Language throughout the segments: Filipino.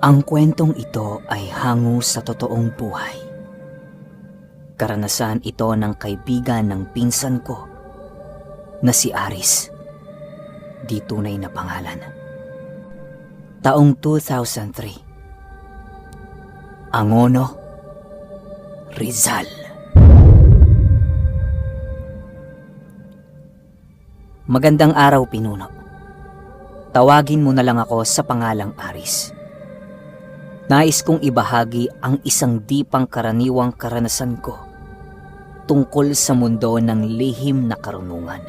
Ang kwentong ito ay hango sa totoong buhay. Karanasan ito ng kaibigan ng pinsan ko na si Aris, di tunay na pangalan. Taong 2003. Angono, Rizal. Magandang araw, Pinuno. Tawagin mo na lang ako sa pangalang Aris. Nais kong ibahagi ang isang di pangkaraniwang karanasan ko tungkol sa mundo ng lihim na karunungan.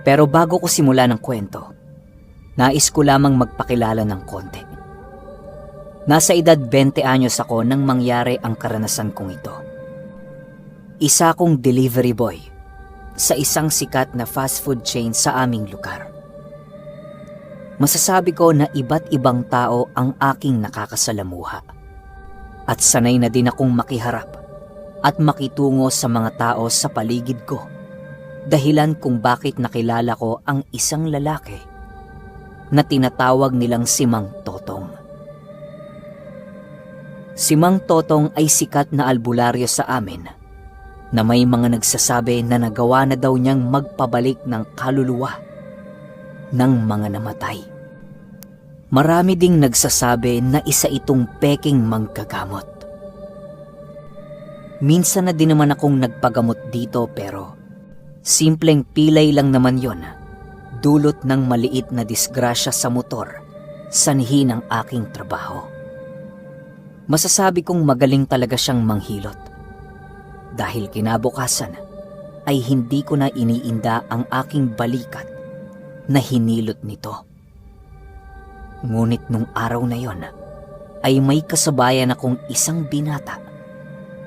Pero bago ko simula ng kwento, nais ko lamang magpakilala ng konti. Nasa edad 20 anyos ako nang mangyari ang karanasan kong ito. Isa kong delivery boy sa isang sikat na fast food chain sa aming lugar. Masasabi ko na iba't ibang tao ang aking nakakasalamuha. At sanay na din akong makiharap at makitungo sa mga tao sa paligid ko. Dahilan kung bakit nakilala ko ang isang lalaki na tinatawag nilang si Mang Totong. Si Mang Totong ay sikat na albularyo sa amin na may mga nagsasabi na nagawa na daw niyang magpabalik ng kaluluwa ng mga namatay. Marami ding nagsasabi na isa itong peking manggagamot. Minsan na din naman akong nagpagamot dito pero simpleng pilay lang naman yon, dulot ng maliit na disgrasya sa motor, sanhi ng aking trabaho. Masasabi kong magaling talaga siyang manghilot. Dahil kinabukasan ay hindi ko na iniinda ang aking balikat na hinilot nito. Ngunit nung araw na yon ay may kasabayan akong isang binata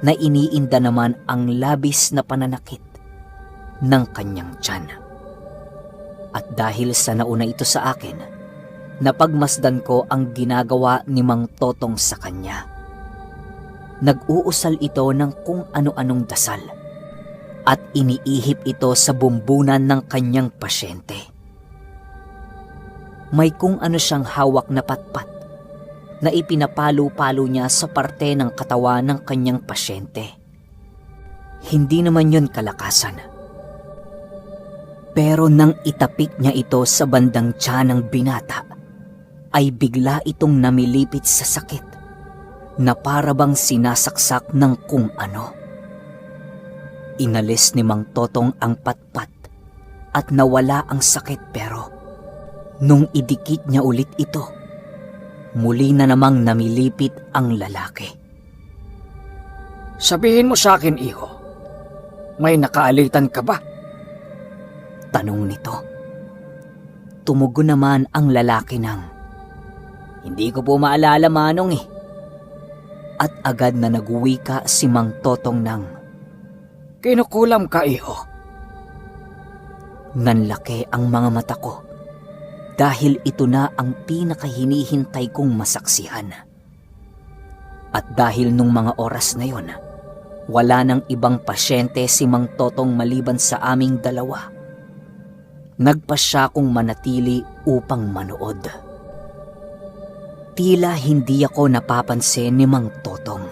na iniinda naman ang labis na pananakit ng kanyang tiyan. At dahil sa nauna ito sa akin, napagmasdan ko ang ginagawa ni Mang Totong sa kanya. Nag-uusal ito ng kung ano-anong dasal at iniihip ito sa bumbunan ng kanyang pasyente. May kung ano siyang hawak na patpat na ipinapalo-palo niya sa parte ng katawan ng kanyang pasyente. Hindi naman yon kalakasan. Pero nang itapik niya ito sa bandang tiyan ng binata, ay bigla itong namilipit sa sakit na para bang sinasaksak ng kung ano. Inalis ni Mang Totong ang patpat at nawala ang sakit pero nung idikit niya ulit ito, muli na namang namilipit ang lalaki. Sabihin mo sa akin, iho, may nakaalitan ka ba? Tanong nito. Tumugon naman ang lalaki ng, "Hindi ko po maalala, Manong eh." At agad na nagwika si Mang Totong ng, Kinukulam ka, iho. nanlaki ang mga mata ko dahil ito na ang pinakahinihintay kong masaksihan. At dahil nung mga oras na yon, wala nang ibang pasyente si Mang Totong maliban sa aming dalawa. Nagpasya kong manatili upang manood. Tila hindi ako napapansin ni Mang Totong.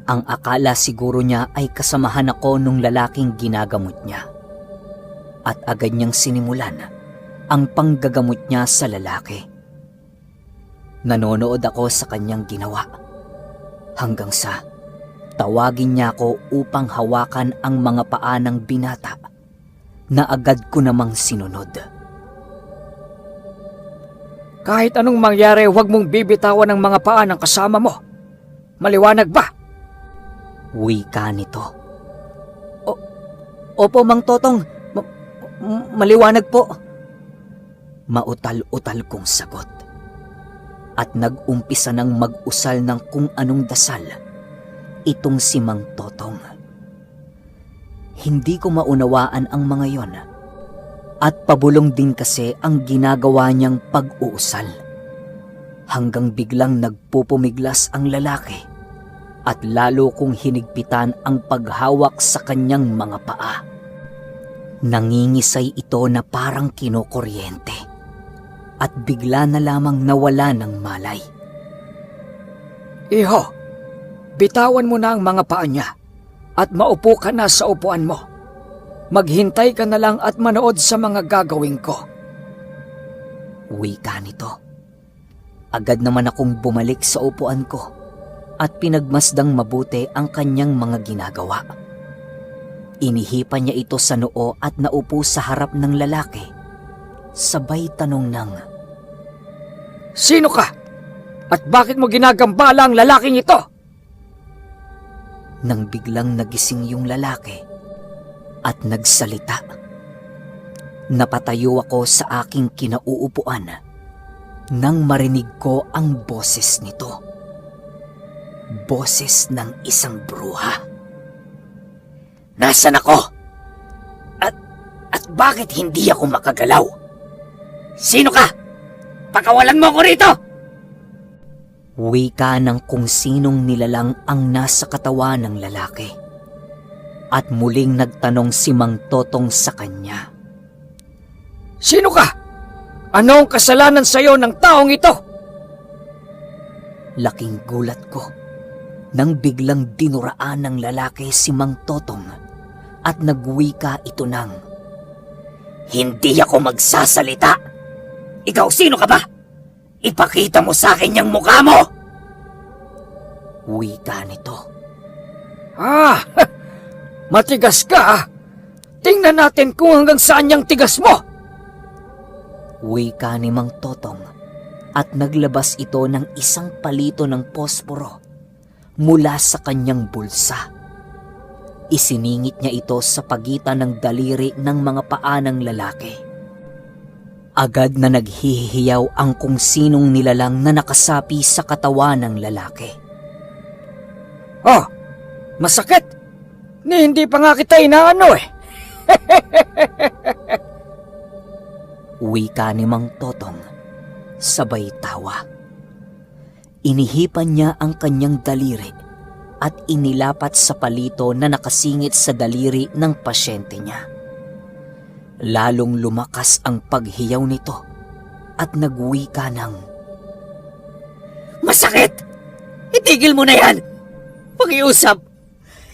Ang akala siguro niya ay kasamahan ako nung lalaking ginagamot niya. At agad niyang sinimulan ang panggagamot niya sa lalaki. Nanonood ako sa kanyang ginawa hanggang sa tawagin niya ako upang hawakan ang mga paa ng binata na agad ko namang sinunod. Kahit anong mangyari, huwag mong bibitawan ang mga paa ng kasama mo. Maliwanag ba? Wika nito. Opo, Mang Totong. Maliwanag po. Mautal-utal kong sagot. At nag-umpisa ng mag-usal ng kung anong dasal itong si Mang Totong. Hindi ko maunawaan ang mga yon. At pabulong din kasi ang ginagawa niyang pag-uusal. Hanggang biglang nagpupumiglas ang lalaki at lalo kong hinigpitan ang paghawak sa kanyang mga paa. Nangingisay ito na parang kinukuryente. at bigla na lamang nawala ng malay. Iho, bitawan mo na ang mga paa niya at maupo ka na sa upuan mo. Maghintay ka na lang at manood sa mga gagawin ko. Wika nito. Agad naman akong bumalik sa upuan ko at pinagmasdang mabuti ang kanyang mga ginagawa. Inihipan niya ito sa noo at naupo sa harap ng lalaki. Sabay tanong ng, Sino ka? At bakit mo ginagambala ang lalaking ito? Nang biglang nagising yung lalaki at nagsalita. Napatayo ako sa aking kinauupuan nang marinig ko ang boses nito. Boses ng isang bruha. Nasaan ako? At bakit hindi ako makagalaw? Sino ka? Pakawalan mo ako rito! Wika ng kung sinong nilalang ang nasa katawan ng lalaki. At muling nagtanong si Mang Totong sa kanya. Sino ka? Ano ang kasalanan sa iyo ng taong ito? Laking gulat ko nang biglang dinuraan ng lalaki si Mang Totong at nagwika ito ng, Hindi ako magsasalita! Ikaw sino ka ba? Ipakita mo sa akin yung mukha mo! Wika nito. Matigas ka. Tingnan natin kung hanggang saan yung tigas mo. Wika ni Mang Totong at naglabas ito ng isang palito ng posporo mula sa kanyang bulsa. Isiningit niya ito sa pagitan ng daliri ng mga paa ng lalaki. Agad na naghihiyaw ang kung sinong nilalang na nakasapi sa katawan ng lalaki. Oh, masakit. Hindi pa nga kita inaano eh. Wika ni Mang Totong, sabay tawa. Inihipan niya ang kanyang daliri at inilapat sa palito na nakasingit sa daliri ng pasyente niya. Lalong lumakas ang paghiyaw nito at nagwika ng, Masakit! Itigil mo na yan! Pakiusap!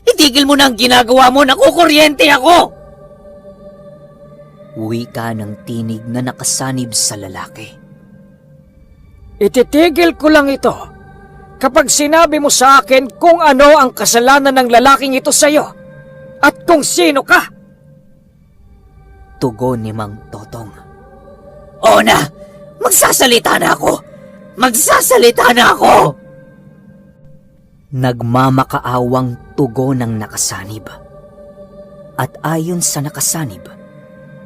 Itigil mo na ang ginagawa mo! Nakukuryente ako! Wika ng tinig na nakasanib sa lalaki. Ititigil ko lang ito kapag sinabi mo sa akin kung ano ang kasalanan ng lalaking ito sa iyo at kung sino ka. Tugon ni Mang Totong. O na! Magsasalita na ako! Magsasalita na ako! Nagmamakaawang tugon ng nakasanib. At ayon sa nakasanib,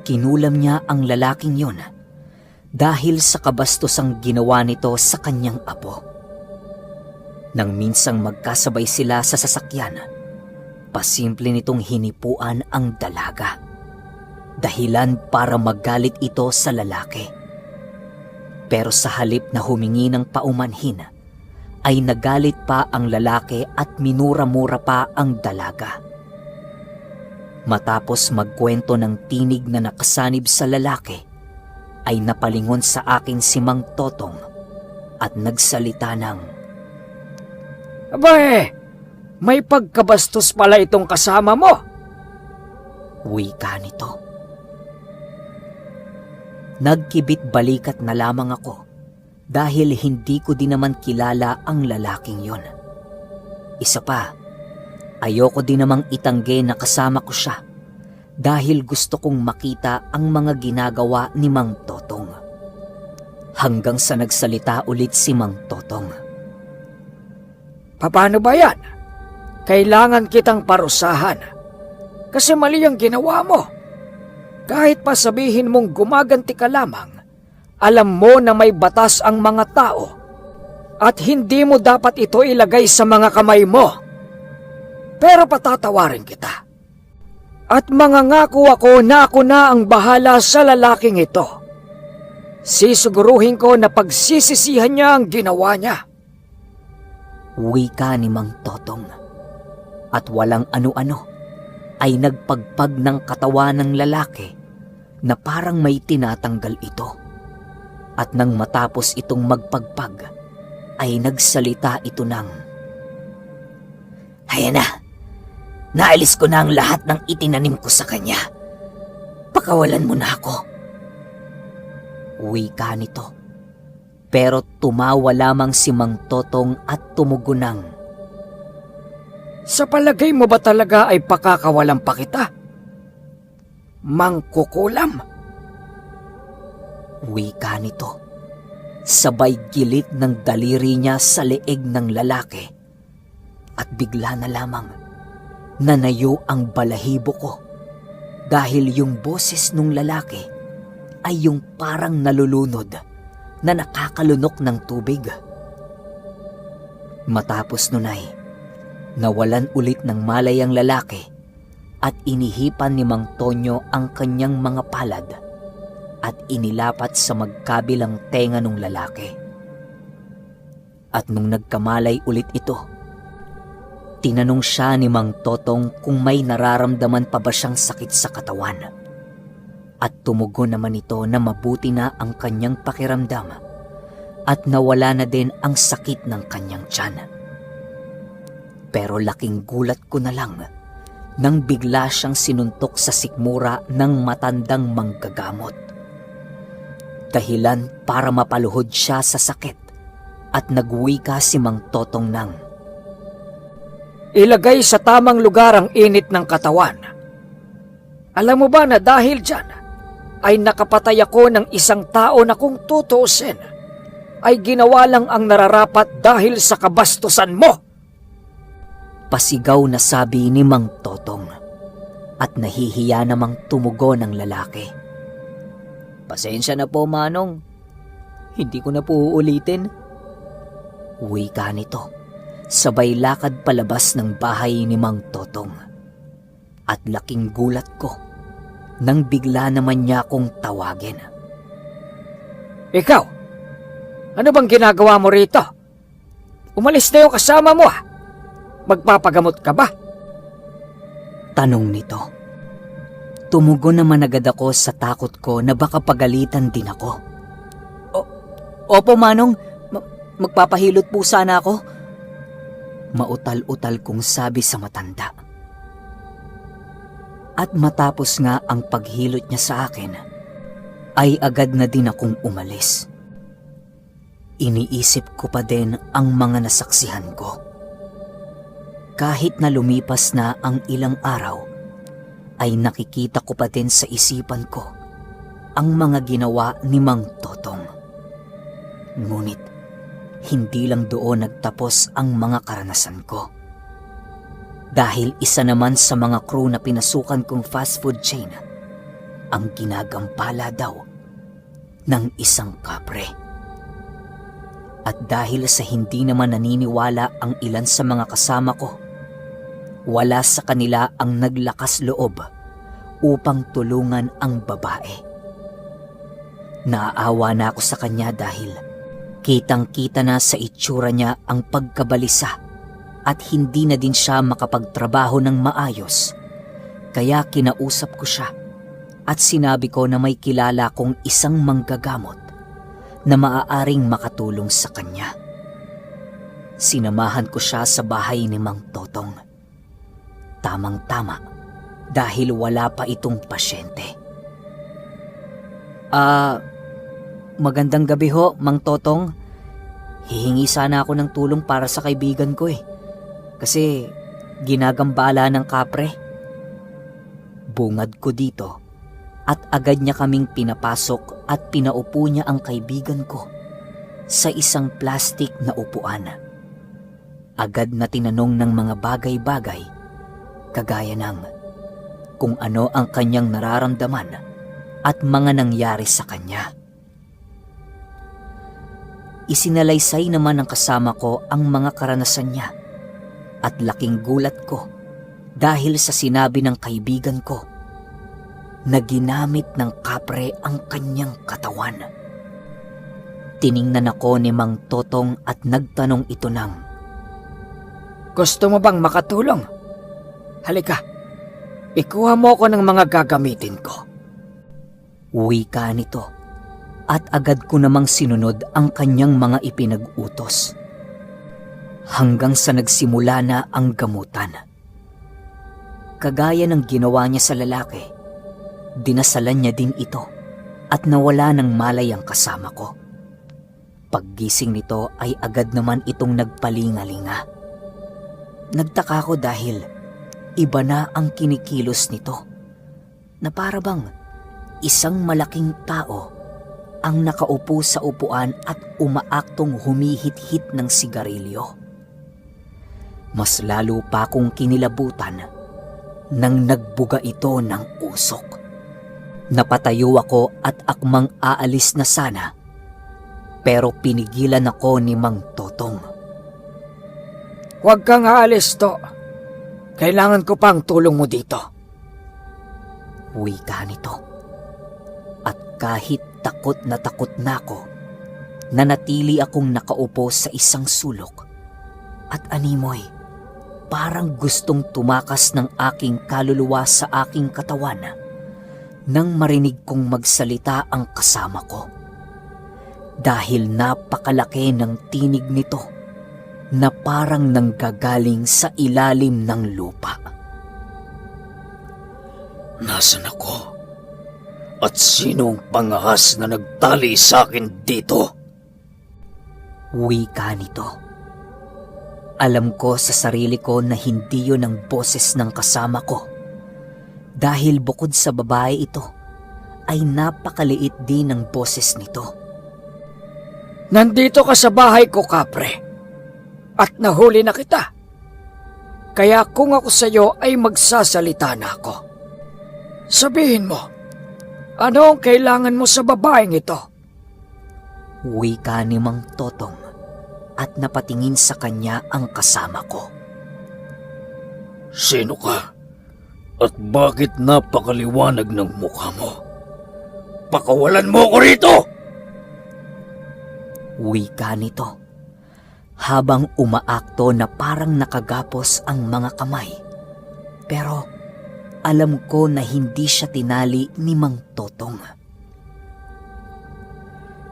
kinulam niya ang lalaking yon dahil sa kabastosang ginawa nito sa kanyang apo. Nang minsang magkasabay sila sa sasakyan, pasimple nitong hinipuan ang dalaga. Dahilan para magalit ito sa lalaki. Pero sa halip na humingi ng paumanhin, ay nagalit pa ang lalaki at minura-mura pa ang dalaga. Matapos magkwento ng tinig na nakasanib sa lalaki, ay napalingon sa akin si Mang Totong at nagsalita ng, Abay, may pagkabastos pala itong kasama mo. Wika nito. Nagkibit balikat na lamang ako dahil hindi ko din naman kilala ang lalaking yon. Isa pa, ayoko din namang itanggi na kasama ko siya dahil gusto kong makita ang mga ginagawa ni Mang Totong. Hanggang sa nagsalita ulit si Mang Totong. Paano ba yan? Kailangan kitang parusahan kasi mali ang ginawa mo. Kahit pa sabihin mong gumaganti ka lamang, alam mo na may batas ang mga tao at hindi mo dapat ito ilagay sa mga kamay mo. Pero patatawarin kita. At mangangako ako na ang bahala sa lalaking ito. Sisiguruhin ko na pagsisisihan niya ang ginawa niya. Wika ni Mang Totong. At walang ano-ano ay nagpagpag ng katawan ng lalaki na parang may tinatanggal ito. At nang matapos itong magpagpag, ay nagsalita ito ng, "Haya na, naalis ko na ang lahat ng itinanim ko sa kanya. Pakawalan mo na ako." Wika nito. Pero tumawa lamang si Mang Totong at tumugunang, Sa palagay mo ba talaga ay pakakawalan pa kita? Mangkukulam? Wika nito. Sabay gilit ng daliri niya sa leeg ng lalaki. At bigla na lamang nanayo ang balahibo ko dahil yung boses ng lalaki ay yung parang nalulunod na nakakalunok ng tubig. Matapos nun ay nawalan ulit ng malay ang lalaki at inihipan ni Mang Tonyo ang kanyang mga palad at inilapat sa magkabilang tenga ng lalaki. At nung nagkamalay ulit ito, tinanong siya ni Mang Totong kung may nararamdaman pa ba siyang sakit sa katawan. At tumugon naman ito na mabuti na ang kanyang pakiramdam at nawala na din ang sakit ng kanyang tiyan. Pero laking gulat ko na lang nang bigla siyang sinuntok sa sikmura ng matandang manggagamot. Dahilan para mapaluhod siya sa sakit at nagwika si Mang Totong ng, Ilagay sa tamang lugar ang init ng katawan. Alam mo ba na dahil dyan ay nakapatay ako ng isang tao na kung tutuusin ay ginawa lang ang nararapat dahil sa kabastusan mo? Pasigaw na sabi ni Mang Totong at nahihiya namang tumugon ang lalaki. Pasensya na po, Manong. Hindi ko na po uulitin. Wika nito. Sabay lakad palabas ng bahay ni Mang Totong. At laking gulat ko nang bigla naman niya akong tawagin. Ikaw, ano bang ginagawa mo rito? Umalis na yung kasama mo ah. Magpapagamot ka ba? Tanong nito. Tumugon naman agad ako sa takot ko na baka pagalitan din ako. Opo, Manong. Magpapahilot po sana ako. Mautal-utal kong sabi sa matanda. At matapos nga ang paghilot niya sa akin, ay agad na din akong umalis. Iniisip ko pa din ang mga nasaksihan ko. Kahit na lumipas na ang ilang araw, ay nakikita ko pa din sa isipan ko ang mga ginawa ni Mang Totong. Ngunit, hindi lang doon nagtapos ang mga karanasan ko. Dahil isa naman sa mga crew na pinasukan kong fast food chain ang ginagampala daw ng isang kapre. At dahil sa hindi naman naniniwala ang ilan sa mga kasama ko, wala sa kanila ang naglakas loob upang tulungan ang babae. Naaawa na ako sa kanya dahil kitang-kita na sa itsura niya ang pagkabalisa at hindi na din siya makapagtrabaho ng maayos. Kaya kinausap ko siya at sinabi ko na may kilala kong isang manggagamot na maaaring makatulong sa kanya. Sinamahan ko siya sa bahay ni Mang Totong. Tamang-tama dahil wala pa itong pasyente. Magandang gabi ho, Mang Totong. Hihingi sana ako ng tulong para sa kaibigan ko Kasi ginagambala ng kapre. Bungad ko dito at agad niya kaming pinapasok at pinaupo niya ang kaibigan ko sa isang plastik na upuan. Agad na tinanong ng mga bagay-bagay kagaya ng kung ano ang kanyang nararamdaman at mga nangyari sa kanya. Isinalaysay naman ng kasama ko ang mga karanasan niya at laking gulat ko dahil sa sinabi ng kaibigan ko na ginamit ng kapre ang kanyang katawan. Tiningnan ako ni Mang Totong at nagtanong ito ng, Gusto mo bang makatulong? Halika, ikuha mo ko ng mga gagamitin ko. Wika nito at agad ko namang sinunod ang kanyang mga ipinag-utos. Hanggang sa nagsimula na ang gamutan. Kagaya ng ginawa niya sa lalaki, dinasalan niya din ito at nawala ng malay ang kasama ko. Paggising nito ay agad naman itong nagpalingalinga. Nagtaka ko dahil iba na ang kinikilos nito, na para bang isang malaking tao ang nakaupo sa upuan at umaaktong humihit-hit ng sigarilyo. Mas lalo pa akong kinilabutan nang nagbuga ito ng usok. Napatayo ako at akmang aalis na sana, pero pinigilan ako ni Mang Totong. Huwag kang aalis to. Kailangan ko pang tulong mo dito. Wika nito. At kahit takot na ako, nanatili akong nakaupo sa isang sulok. At animoy, parang gustong tumakas ng aking kaluluwa sa aking katawan nang marinig kong magsalita ang kasama ko. Dahil napakalaki ng tinig nito na parang nanggagaling sa ilalim ng lupa. Nasaan ako? At sino ang pangahas na nagtali sa akin dito? Wika nito. Alam ko sa sarili ko na hindi yun ang boses ng kasama ko. Dahil bukod sa babae ito, ay napakaliit din ang boses nito. Nandito ka sa bahay ko, kapre. At nahuli na kita. Kaya kung ako sa iyo ay magsasalita na ako. Sabihin mo, ano ang kailangan mo sa babaeng ito? Wika ni Mang Totong at napatingin sa kanya ang kasama ko. Sino ka? At bakit napakaliwanag ng mukha mo? Pakawalan mo ko rito! Wika nito habang umaakto na parang nakagapos ang mga kamay. Pero alam ko na hindi siya tinali ni Mang Totong.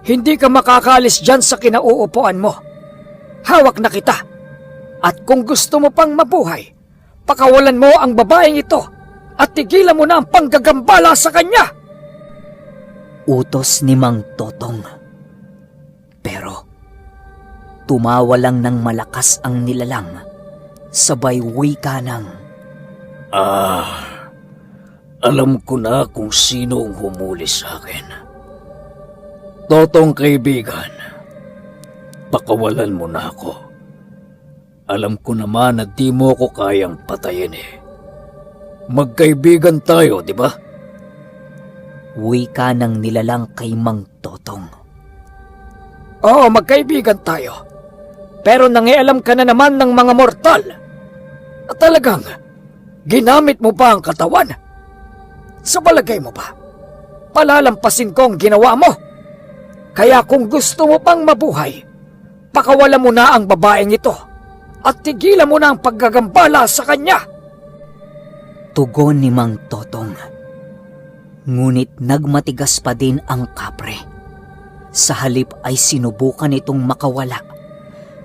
Hindi ka makakalis dyan sa kinauupuan mo. Hawak na kita. At kung gusto mo pang mabuhay, pakawalan mo ang babaeng ito at tigilan mo na ang panggagambala sa kanya. Utos ni Mang Totong. Pero tumawa lang ng malakas ang nilalang, sabay wika ng, alam ko na kung sino ang humuli sa akin. Totong kaibigan, pakawalan mo na ako. Alam ko naman na di mo ko kayang patayin eh. Magkaibigan tayo, di ba? Wika ng nilalang kay Mang Totong. Oo, magkaibigan tayo. Pero nangialam ka na naman ng mga mortal. At talagang, ginamit mo pa ang katawan? Sa palagay mo ba, palalampasin ko ang ginawa mo? Kaya kung gusto mo pang mabuhay, pakawala mo na ang babaeng ito at tigilan mo na ang paggagambala sa kanya. Tugon ni Mang Totong. Ngunit nagmatigas pa din ang kapre. Sa halip ay sinubukan itong makawala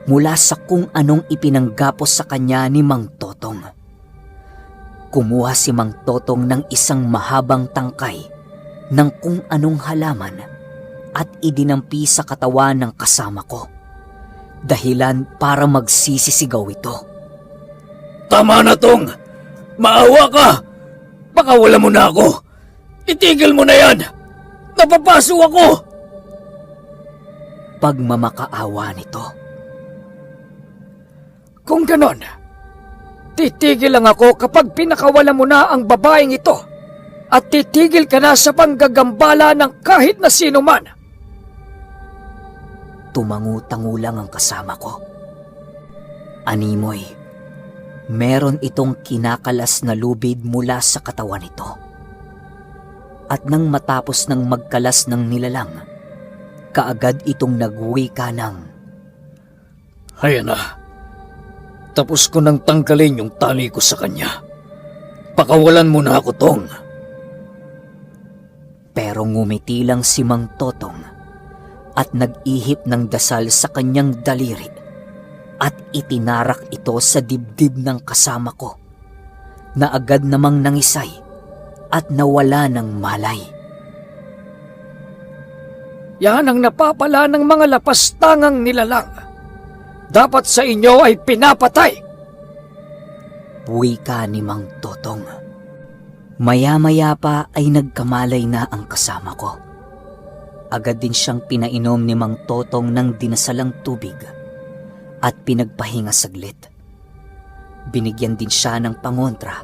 mula sa kung anong ipinanggapos sa kanya ni Mang Totong. Kumuha si Mang Totong ng isang mahabang tangkay ng kung anong halaman at idinampi sa katawan ng kasama ko. Dahilan para magsisisigaw ito. Tama na, Tong! Maawa ka! Pakawala mo na ako! Itigil mo na yan! Napapaso ako! Pagmamakaawa nito. Kung ganon, titigil lang ako kapag pinakawala mo na ang babaeng ito at titigil ka na sa panggagambala ng kahit na sino man. Tumangu-tangu lang ang kasama ko. Animoy, meron itong kinakalas na lubid mula sa katawan nito. At nang matapos ng magkalas ng nilalang, kaagad itong nagwika ng, Haya na, tapos ko nang tanggalin yung tali ko sa kanya. Pakawalan mo na ako, Tong. Pero ngumiti lang si Mang Totong at nag-ihip ng dasal sa kanyang daliri at itinarak ito sa dibdib ng kasama ko na agad namang nangisay at nawala ng malay. Yan ang napapala ng mga lapastangang nilalang. Dapat sa inyo ay pinapatay. Wika ni Mang Totong. Maya-maya pa ay nagkamalay na ang kasama ko. Agad din siyang pinainom ni Mang Totong ng dinasalang tubig at pinagpahinga saglit. Binigyan din siya ng pangontra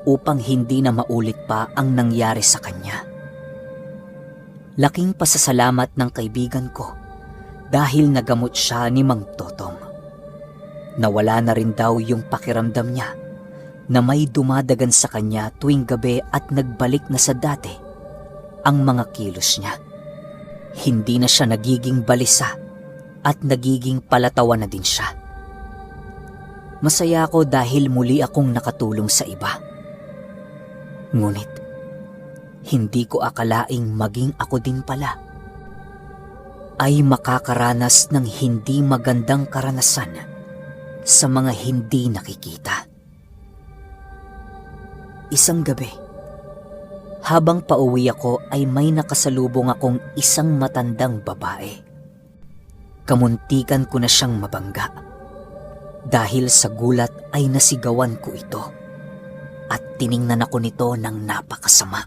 upang hindi na maulit pa ang nangyari sa kanya. Laking pasasalamat ng kaibigan ko dahil nagamot siya ni Mang Totong. Nawala na rin daw yung pakiramdam niya na may dumadagan sa kanya tuwing gabi at nagbalik na sa dati ang mga kilos niya. Hindi na siya nagiging balisa at nagiging palatawa na din siya. Masaya ako dahil muli akong nakatulong sa iba. Ngunit, hindi ko akalaing maging ako din pala ay makakaranas ng hindi magandang karanasan sa mga hindi nakikita. Isang gabi, habang pauwi ako ay may nakasalubong akong isang matandang babae. Kamuntikan ko na siyang mabangga. Dahil sa gulat ay nasigawan ko ito at tiningnan ako nito ng napakasama.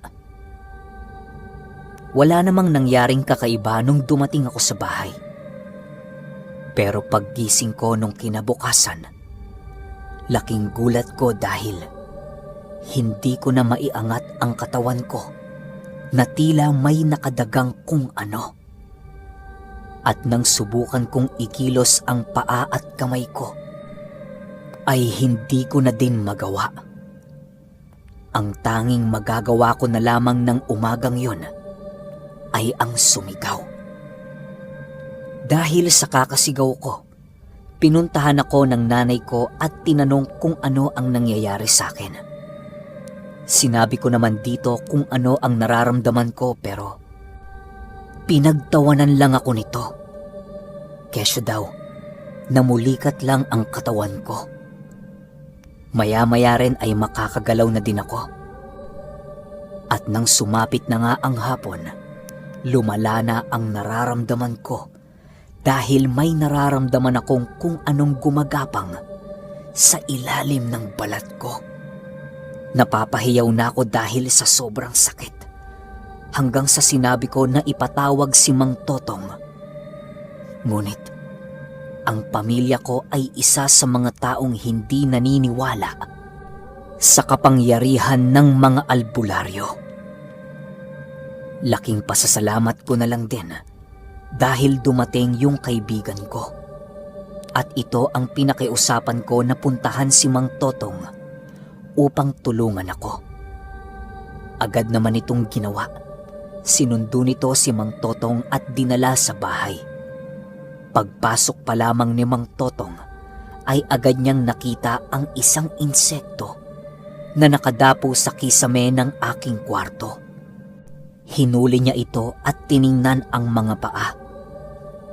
Wala namang nangyaring kakaiba nung dumating ako sa bahay. Pero paggising ko nung kinabukasan, laking gulat ko dahil hindi ko na maiangat ang katawan ko na tila may nakadagang kung ano. At nang subukan kong ikilos ang paa at kamay ko, ay hindi ko na din magawa. Ang tanging magagawa ko na lamang ng umagang yon ay ang sumigaw. Dahil sa kakasigaw ko, pinuntahan ako ng nanay ko at tinanong kung ano ang nangyayari sa akin. Sinabi ko naman dito kung ano ang nararamdaman ko pero pinagtawanan lang ako nito. Kesyo daw, namulikat lang ang katawan ko. Maya-maya rin ay makakagalaw na din ako. At nang sumapit na nga ang hapon, lumala na ang nararamdaman ko dahil may nararamdaman akong kung anong gumagapang sa ilalim ng balat ko. Napapahiyaw na ako dahil sa sobrang sakit. Hanggang sa sinabi ko na ipatawag si Mang Totong. Ngunit, ang pamilya ko ay isa sa mga taong hindi naniniwala sa kapangyarihan ng mga albularyo. Laking pasasalamat ko na lang din dahil dumating yung kaibigan ko. At ito ang pinakiusapan ko na puntahan si Mang Totong upang tulungan ako. Agad naman itong ginawa. Sinundo nito si Mang Totong at dinala sa bahay. Pagpasok pa lamang ni Mang Totong ay agad niyang nakita ang isang insekto na nakadapo sa kisame ng aking kwarto. Hinuli niya ito at tiningnan ang mga paa.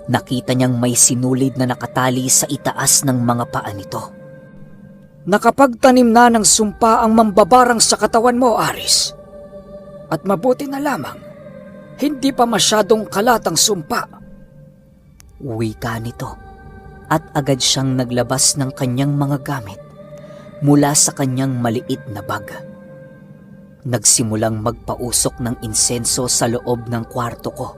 Nakita niyang may sinulid na nakatali sa itaas ng mga paa nito. Nakapagtanim na ng sumpa ang mambabarang sa katawan mo, Aris. At mabuti na lamang, hindi pa masyadong kalat ang sumpa. Wika nito at agad siyang naglabas ng kanyang mga gamit mula sa kanyang maliit na bag. Nagsimulang magpausok ng insenso sa loob ng kwarto ko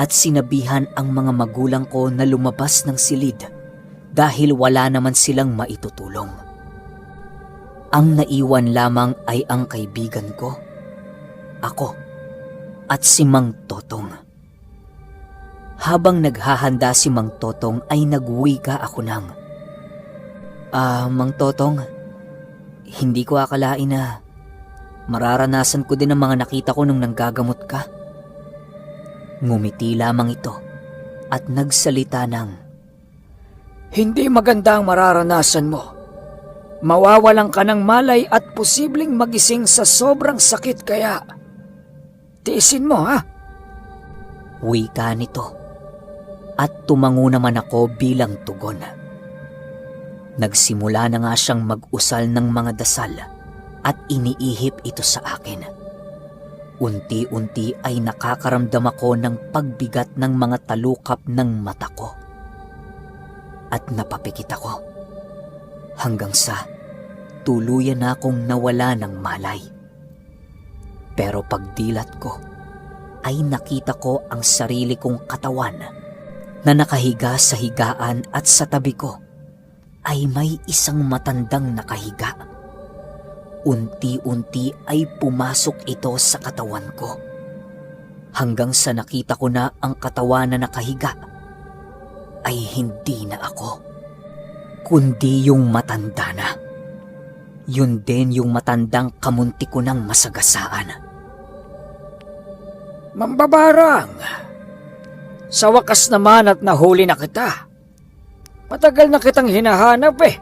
at sinabihan ang mga magulang ko na lumabas ng silid dahil wala naman silang maitutulong. Ang naiwan lamang ay ang kaibigan ko, ako, at si Mang Totong. Habang naghahanda si Mang Totong ay nagwika ako ng, Mang Totong, hindi ko akalain na mararanasan ko din ang mga nakita ko nung nanggagamot ka. Ngumiti lamang ito at nagsalita ng, Hindi maganda ang mararanasan mo. Mawawalan ka ng malay at posibleng magising sa sobrang sakit kaya tiisin mo, ha? Wika nito at tumango naman ako bilang tugon. Nagsimula na nga siyang mag-usal ng mga dasal at iniihip ito sa akin. Unti-unti ay nakakaramdam ako ng pagbigat ng mga talukap ng mata ko. At napapikit ako. Hanggang sa tuluyan na akong nawala ng malay. Pero pagdilat ko, ay nakita ko ang sarili kong katawan na nakahiga sa higaan at sa tabi ko ay may isang matandang nakahiga. Unti-unti ay pumasok ito sa katawan ko. Hanggang sa nakita ko na ang katawan na nakahiga ay hindi na ako, kundi yung matanda na. Yun din yung matandang kamunti ko ng masagasaan. Mambabarang, sa wakas naman at nahuli na kita. Matagal na kitang hinahanap eh.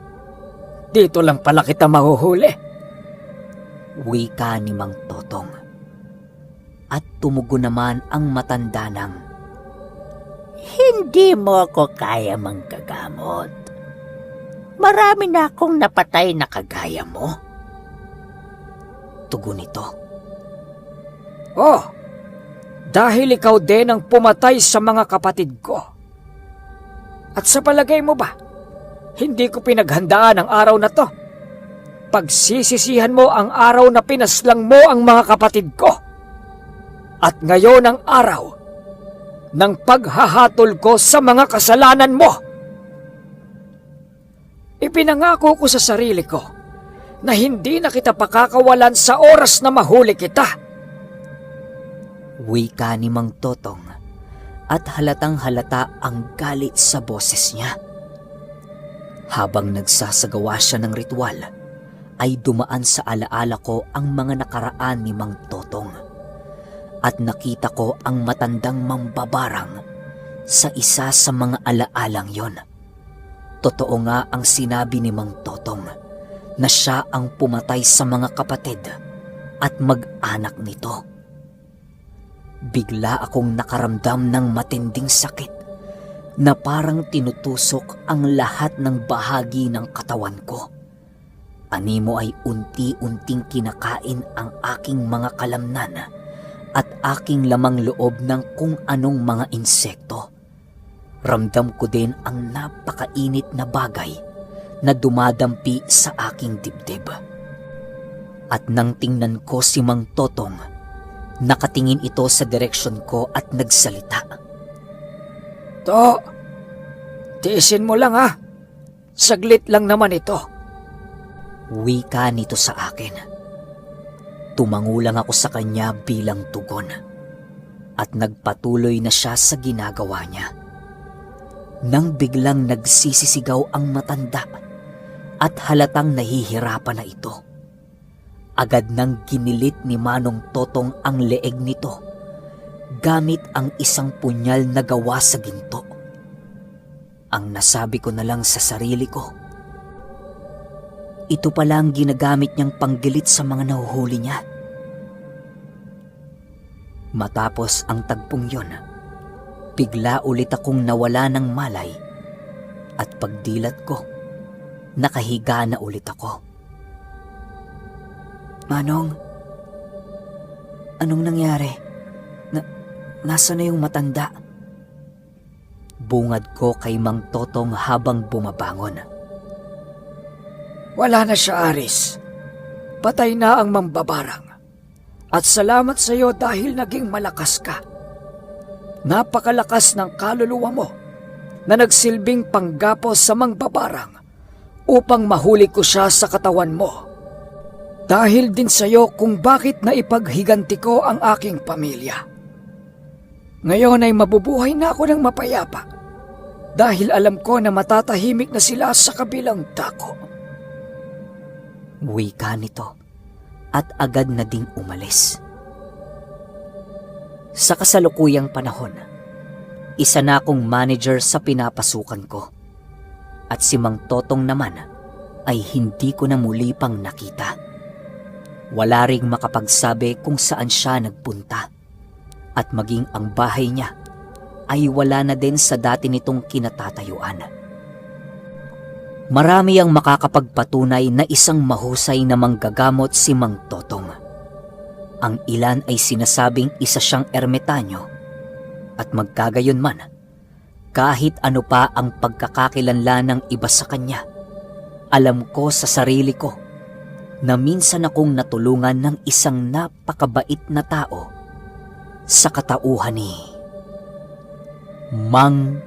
Dito lang pala kita mahuhuli. Wika ni Mang Totong. At tumugon naman ang matanda ng, Hindi mo ako kaya manggagamot. Marami na akong napatay na kagaya mo. tugon nito. Oh, dahil ikaw din ang pumatay sa mga kapatid ko. At sa palagay mo ba, hindi ko pinaghandaan ang araw na to? Pagsisisihan mo ang araw na pinaslang mo ang mga kapatid ko. At ngayon ang araw ng paghahatol ko sa mga kasalanan mo. Ipinangako ko sa sarili ko na hindi na kita pakakawalan sa oras na mahuli kita. Wika ni Mang Totong at halatang halata ang galit sa boses niya. Habang nagsasagawa siya ng ritual, ay dumaan sa alaala ko ang mga nakaraan ni Mang Totong. At nakita ko ang matandang mambabarang sa isa sa mga alaalang yon. Totoo nga ang sinabi ni Mang Totong na siya ang pumatay sa mga kapatid at mag-anak nito. Bigla akong nakaramdam ng matinding sakit na parang tinutusok ang lahat ng bahagi ng katawan ko. Animo ay unti-unting kinakain ang aking mga kalamnan at aking lamang loob ng kung anong mga insekto. Ramdam ko din ang napakainit na bagay na dumadampi sa aking dibdib. At nang tingnan ko si Mang Totong, nakatingin ito sa direksyon ko at nagsalita. To, tiisin mo lang ha. Saglit lang naman ito. Wika nito sa akin. Tumango lang ako sa kanya bilang tugon at nagpatuloy na siya sa ginagawa niya. Nang biglang nagsisisigaw ang matanda at halatang nahihirapan na ito, agad nang ginilit ni Manong Totong ang leeg nito gamit ang isang punyal na gawa sa ginto. Ang nasabi ko na lang sa sarili ko, ito pala ang ginagamit niyang panggilit sa mga nahuhuli niya. Matapos ang tagpong yon, bigla ulit akong nawala ng malay at pagdilat ko, nakahiga na ulit ako. Manong, anong nangyari? Nasa na yung matanda? Bungad ko kay Mang Totong habang bumabangon. Wala na siya, Aris. Patay na ang mambabarang. At salamat sa iyo dahil naging malakas ka. Napakalakas ng kaluluwa mo na nagsilbing panggapos sa mambabarang upang mahuli ko siya sa katawan mo. Dahil din sa iyo kung bakit naipaghiganti ko ang aking pamilya. Ngayon ay mabubuhay na ako ng mapayapa dahil alam ko na matatahimik na sila sa kabilang dako. Wika nito at agad na ding umalis. Sa kasalukuyang panahon, isa na akong manager sa pinapasukan ko at si Mang Totong naman ay hindi ko na muli pang nakita. Wala ring makapagsabi kung saan siya nagpunta at maging ang bahay niya ay wala na din sa dati nitong kinatatayuan. Marami ang makakapagpatunay na isang mahusay na manggagamot si Mang Totong. Ang ilan ay sinasabing isa siyang ermitanyo at magkagayon man, kahit ano pa ang pagkakakilanlan ng iba sa kanya, alam ko sa sarili ko na minsan akong natulungan ng isang napakabait na tao sa katauhan ni Mang